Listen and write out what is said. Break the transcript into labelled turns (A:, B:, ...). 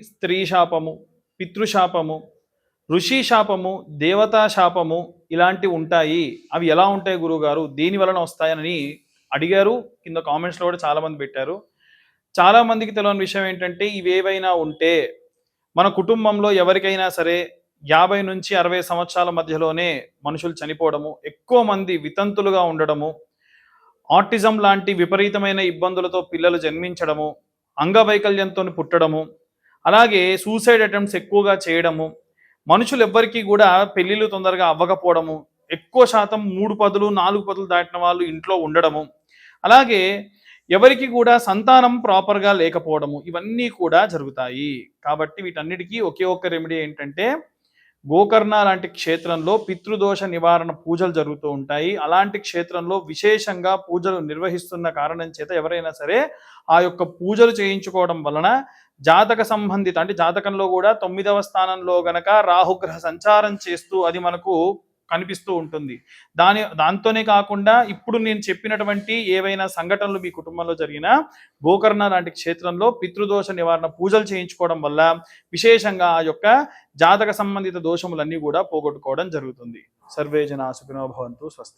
A: స్త్రీ శాపము, పితృశాపము, ఋషి శాపము, దేవతా శాపము ఇలాంటివి ఉంటాయి. అవి ఎలా ఉంటాయి గురువుగారు, దేని వలన వస్తాయని అడిగారు. కింద కామెంట్స్లో కూడా చాలామంది పెట్టారు. చాలామందికి తెలియని విషయం ఏంటంటే, ఇవేవైనా ఉంటే మన కుటుంబంలో ఎవరికైనా సరే 50 నుంచి 60 సంవత్సరాల మధ్యలోనే మనుషులు చనిపోవడము, ఎక్కువ మంది వితంతులుగా ఉండడము, ఆటిజం లాంటి విపరీతమైన ఇబ్బందులతో పిల్లలు జన్మించడము, అంగవైకల్యంతో పుట్టడము, అలాగే సూసైడ్ అటెంప్ట్స్ ఎక్కువగా చేయడము, మనుషులు ఎవ్వరికీ కూడా పెళ్ళిళ్ళు తొందరగా అవ్వకపోవడము, ఎక్కువ శాతం 3 పదులు 4 పదులు దాటిన వాళ్ళు ఇంట్లో ఉండడము, అలాగే ఎవరికి కూడా సంతానం ప్రాపర్గా లేకపోవడము, ఇవన్నీ కూడా జరుగుతాయి. కాబట్టి వీటన్నిటికీ ఒకే ఒక్క రెమెడీ ఏంటంటే, గోకర్ణ లాంటి క్షేత్రంలో పితృదోష నివారణ పూజలు జరుగుతూ ఉంటాయి. అలాంటి క్షేత్రంలో విశేషంగా పూజలు నిర్వహిస్తున్న కారణం చేత ఎవరైనా సరే ఆ యొక్క పూజలు చేయించుకోవడం వలన జాతక సంబంధిత, అంటే జాతకంలో కూడా 9వ స్థానంలో గనక రాహుగ్రహ సంచారం చేస్తూ అది మనకు కనిపిస్తూ ఉంటుంది. దాంతోనే కాకుండా ఇప్పుడు నేను చెప్పినటువంటి ఏవైనా సంఘటనలు మీ కుటుంబంలో జరిగినా గోకర్ణ లాంటి క్షేత్రంలో పితృదోష నివారణ పూజలు చేయించుకోవడం వల్ల విశేషంగా ఆ యొక్క జాతక సంబంధిత దోషములన్నీ కూడా పోగొట్టుకోవడం జరుగుతుంది. సర్వే జనా సుఖినో భవంతు. స్వస్తి.